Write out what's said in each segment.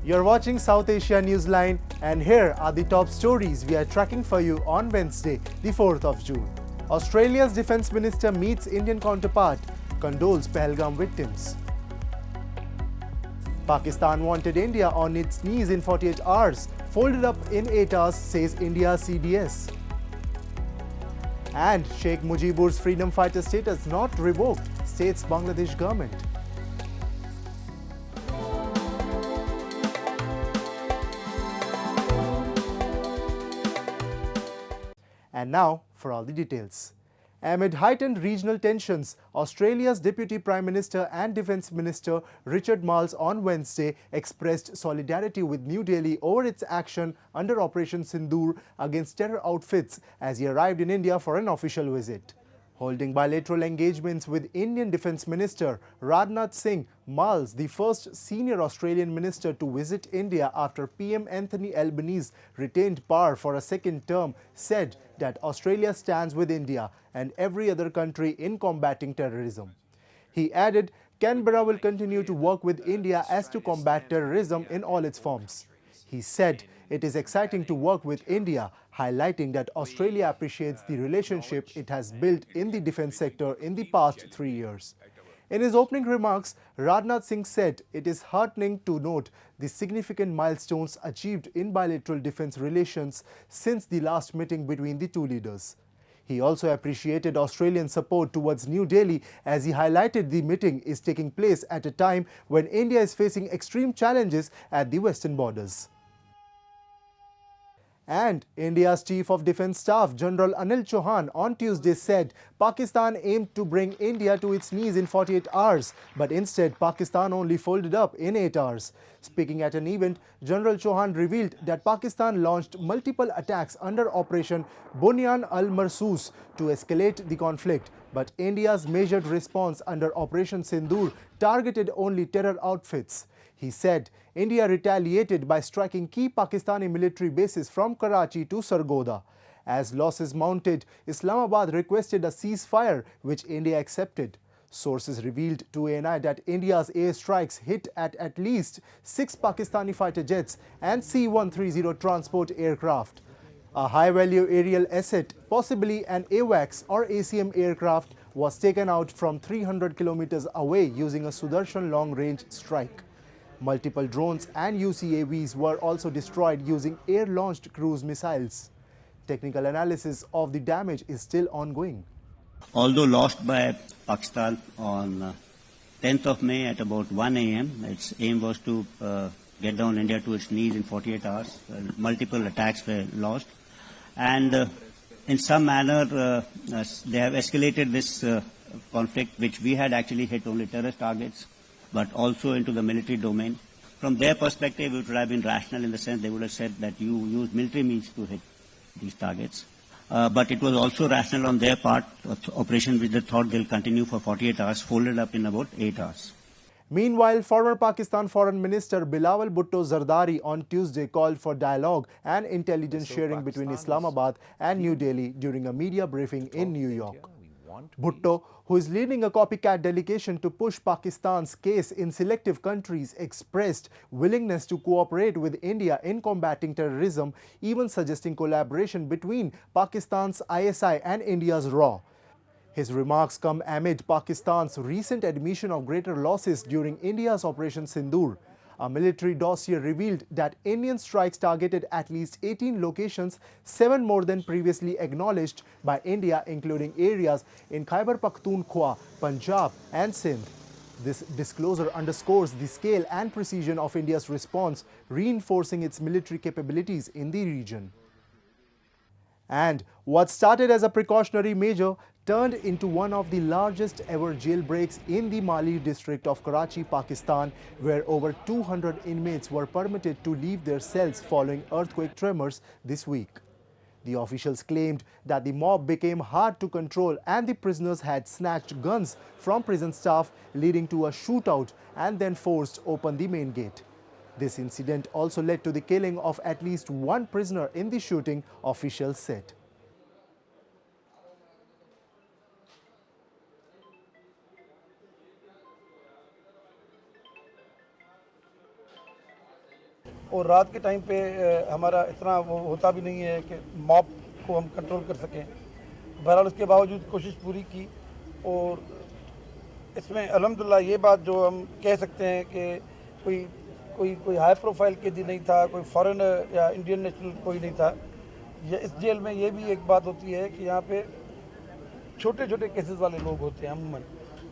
You're watching South Asia Newsline, and here are the top stories we are tracking for you on Wednesday, the 4th of June. Australia's Defence Minister meets Indian counterpart, condoles Pahalgam victims. Pakistan wanted India on its knees in 48 hours, folded up in 8 hours, says India's CDS. And Sheikh Mujibur's freedom fighter status not revoked, states Bangladesh government. And now for all the details. Amid heightened regional tensions, Australia's Deputy Prime Minister and Defence Minister Richard Marles on Wednesday expressed solidarity with New Delhi over its action under Operation Sindoor against terror outfits as he arrived in India for an official visit. Holding bilateral engagements with Indian Defence Minister Rajnath Singh, Marles, the first senior Australian minister to visit India after PM Anthony Albanese retained power for a second term, said that Australia stands with India and every other country in combating terrorism. He added, Canberra will continue to work with India as to combat terrorism in all its forms. He said it is exciting to work with India, highlighting that Australia appreciates the relationship it has built in the defence sector in the past 3 years. In his opening remarks, Rajnath Singh said it is heartening to note the significant milestones achieved in bilateral defence relations since the last meeting between the two leaders. He also appreciated Australian support towards New Delhi as he highlighted the meeting is taking place at a time when India is facing extreme challenges at the western borders. And India's Chief of Defence Staff General Anil Chauhan on Tuesday said Pakistan aimed to bring India to its knees in 48 hours, but instead Pakistan only folded up in 8 hours. Speaking at an event, General Chauhan revealed that Pakistan launched multiple attacks under Operation Bunyan al-Marsus to escalate the conflict, but India's measured response under Operation Sindoor targeted only terror outfits. He said India retaliated by striking key Pakistani military bases from Karachi to Sargodha. As losses mounted, Islamabad requested a ceasefire, which India accepted. Sources revealed to ANI that India's airstrikes hit at least 6 Pakistani fighter jets and C-130 transport aircraft. A high-value aerial asset, possibly an AWACS or ACM aircraft, was taken out from 300 kilometers away using a Sudarshan long-range strike. Multiple drones and UCAVs were also destroyed using air-launched cruise missiles. Technical analysis of the damage is still ongoing. Although lost by Pakistan on 10th of May at about 1 a.m., its aim was to get down India to its knees in 48 hours. Multiple attacks were launched. And in some manner, they have escalated this conflict, which we had actually hit only terrorist targets, but also into the military domain. From their perspective, it would have been rational in the sense they would have said that you use military means to hit these targets. But it was also rational on their part, operation which they thought they'll continue for 48 hours, folded up in about 8 hours. Meanwhile, former Pakistan Foreign Minister Bilawal Bhutto Zardari on Tuesday called for dialogue and intelligence sharing between Islamabad and New Delhi during a media briefing in New York. Bhutto, who is leading a copycat delegation to push Pakistan's case in selective countries, expressed willingness to cooperate with India in combating terrorism, even suggesting collaboration between Pakistan's ISI and India's RAW. His remarks come amid Pakistan's recent admission of greater losses during India's Operation Sindoor. A military dossier revealed that Indian strikes targeted at least 18 locations, 7 more than previously acknowledged by India, including areas in Khyber Pakhtunkhwa, Punjab and Sindh. This disclosure underscores the scale and precision of India's response, reinforcing its military capabilities in the region. And what started as a precautionary measure turned into one of the largest ever jailbreaks in the Mali district of Karachi, Pakistan, where over 200 inmates were permitted to leave their cells following earthquake tremors this week. The officials claimed that the mob became hard to control and the prisoners had snatched guns from prison staff, leading to a shootout and then forced open the main gate. This incident also led to the killing of at least one prisoner in the shooting, officials said. और रात के time पे हमारा इतना वो होता भी नहीं है कि मॉब को हम कंट्रोल कर सकें। बहरहाल उसके बावजूद कोशिश पूरी की और इसमें अल्हम्दुलिल्लाह ये बात जो हम कह सकते हैं कि कोई कोई कोई हाई प्रोफाइल कैदी नहीं था, कोई फॉरेन या इंडियन नेशनल कोई नहीं था। ये इस जेल में ये भी एक बात होती है कि यहाँ पे छोटे छोटे केसेस वाले लोग होते हैं अमूमन।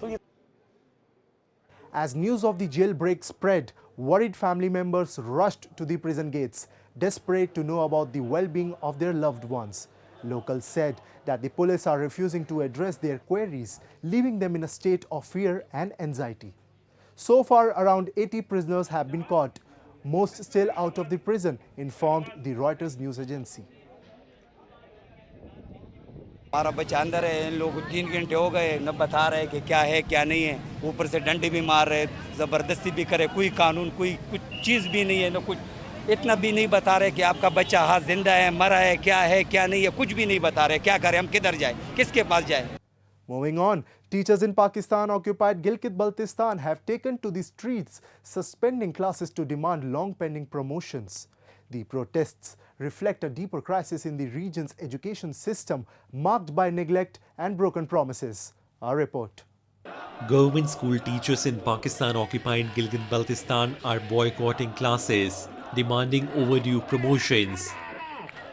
तो ये As news of the jailbreak spread, worried family members rushed to the prison gates, desperate to know about the well-being of their loved ones. Locals said that the police are refusing to address their queries, leaving them in a state of fear and anxiety. So far, around 80 prisoners have been caught, most still out of the prison, informed the Reuters news agency. हमारा बच्चा अंदर है, इन लोग 3 घंटे हो गए न बता रहे कि क्या है क्या नहीं है, ऊपर से डंडे भी मार रहे, ज़बरदस्ती भी करे, कोई कानून कोई कुछ चीज़ भी नहीं है, न कुछ इतना भी नहीं बता रहे कि आपका बच्चा हाँ जिंदा है, मरा है क्या नहीं है, कुछ भी नहीं बता रहे। क्या करें, हम किधर जाए, किसके पास जाए? Moving on, teachers in Pakistan-occupied Gilgit-Baltistan have taken to the streets, suspending classes to demand long-pending promotions. The protests reflect a deeper crisis in the region's education system, marked by neglect and broken promises. Our report. Government school teachers in Pakistan-occupied Gilgit-Baltistan are boycotting classes, demanding overdue promotions.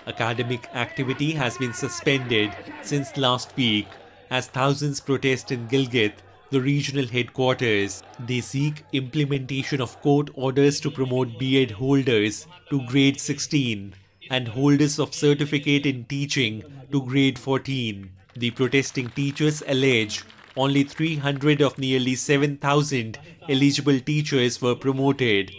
Academic activity has been suspended since last week as thousands protest in Gilgit, the regional headquarters. They seek implementation of court orders to promote B.Ed holders to grade 16 and holders of certificate in teaching to grade 14. The protesting teachers allege only 300 of nearly 7,000 eligible teachers were promoted,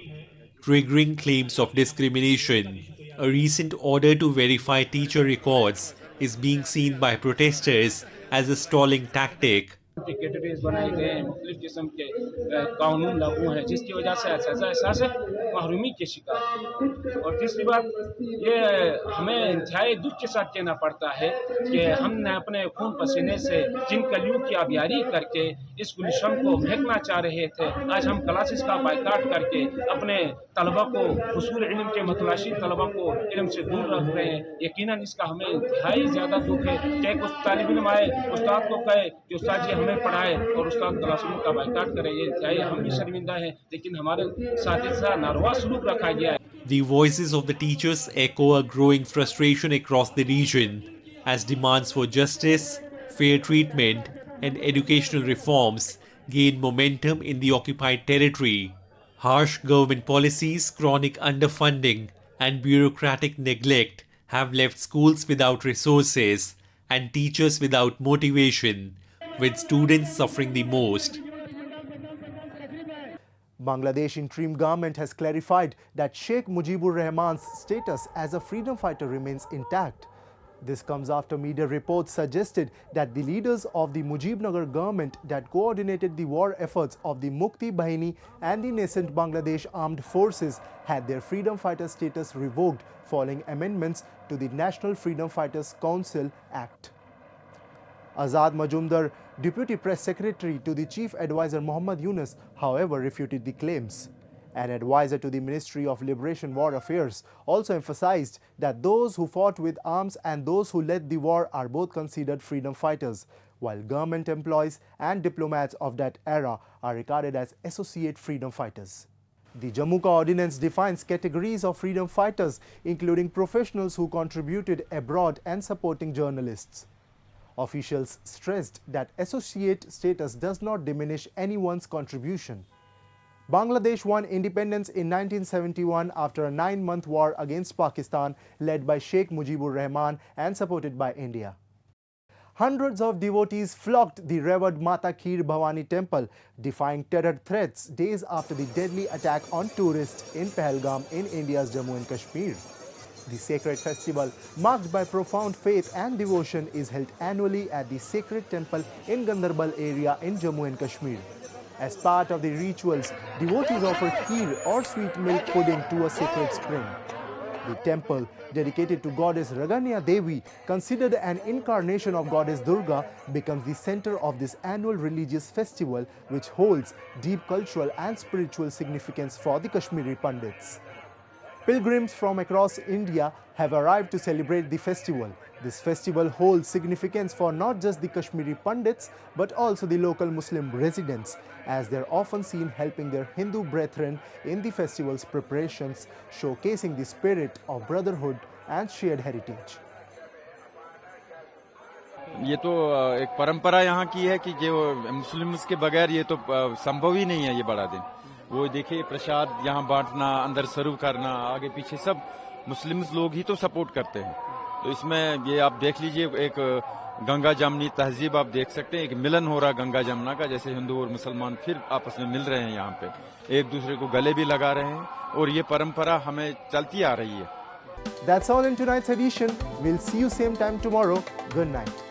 triggering claims of discrimination. A recent order to verify teacher records is being seen by protesters as a stalling tactic. Categories बनाए गए हैं, मुख्तलिफ किस्म के कानून लागू हैं जिसकी वजह से एहसास महरूमी के शिकार हैं। और तीसरी बात ये हमें इंतहाई दुख के साथ कहना पड़ता है कि हमने अपने खून पसीने से जिन कलियों की आबियारी करके इस गुलशन को महकना चाह रहे थे, आज हम क्लासेस का बायकाट करके अपने तलबा को हुसूल इल्म के मतलाशी तलबा को इल्म से दूर रख रहे हैं। यकीनन इसका हमें इंतहाई ज़्यादा दुख है कि कुछ तालिब इल्म आए, उस्ताद को कहे कि उस्ताद जी हमें पढ़ाए और उस्ताद क्लासरूम का बायकाट करें। ये इंतहाई हम भी शर्मिंदा हैं, लेकिन हमारे साथ ही साथ नारवा सलूक रखा गया है। The voices of the teachers echo a growing frustration across the region as demands for justice, fair treatment, and educational reforms gain momentum in the occupied territory. Harsh government policies, chronic underfunding, and bureaucratic neglect have left schools without resources and teachers without motivation, with students suffering the most. Bangladesh interim government has clarified that Sheikh Mujibur Rahman's status as a freedom fighter remains intact. This comes after media reports suggested that the leaders of the Mujibnagar government that coordinated the war efforts of the Mukti Bahini and the nascent Bangladesh Armed Forces had their freedom fighter status revoked following amendments to the National Freedom Fighters Council Act. Azad Majumdar, Deputy Press Secretary to the Chief Advisor Muhammad Yunus, however, refuted the claims. An advisor to the Ministry of Liberation War Affairs also emphasized that those who fought with arms and those who led the war are both considered freedom fighters, while government employees and diplomats of that era are regarded as associate freedom fighters. The Jammu Ordinance defines categories of freedom fighters, including professionals who contributed abroad and supporting journalists. Officials stressed that associate status does not diminish anyone's contribution. Bangladesh won independence in 1971 after a 9-month war against Pakistan led by Sheikh Mujibur Rahman and supported by India. Hundreds of devotees flocked the revered Mata Kheer Bhavani temple, defying terror threats days after the deadly attack on tourists in Pahalgam in India's Jammu and Kashmir. The sacred festival, marked by profound faith and devotion, is held annually at the sacred temple in Gandarbal area in Jammu and Kashmir. As part of the rituals, devotees offer kheer or sweet milk pudding to a sacred spring. The temple, dedicated to goddess Raganya Devi, considered an incarnation of goddess Durga, becomes the center of this annual religious festival, which holds deep cultural and spiritual significance for the Kashmiri Pandits. Pilgrims from across India have arrived to celebrate the festival. This festival holds significance for not just the Kashmiri Pandits but also the local Muslim residents, as they're often seen helping their Hindu brethren in the festival's preparations, showcasing the spirit of brotherhood and shared heritage. ये तो एक परंपरा यहाँ की है कि जो Muslims के बगैर ये तो संभव ही नहीं है ये बड़ा दिन। वो देखिए प्रसाद यहाँ बांटना, अंदर सर्व करना, आगे पीछे सब मुस्लिम्स लोग ही तो सपोर्ट करते हैं। तो इसमें ये आप देख लीजिए एक गंगा जमनी तहजीब आप देख सकते हैं, एक मिलन हो रहा गंगा जमुना का, जैसे हिंदू और मुसलमान फिर आपस में मिल रहे हैं यहाँ पे, एक दूसरे को गले भी लगा रहे हैं और ये परंपरा हमें चलती आ रही है। That's all in tonight's edition. We'll see you same time tomorrow. Good night.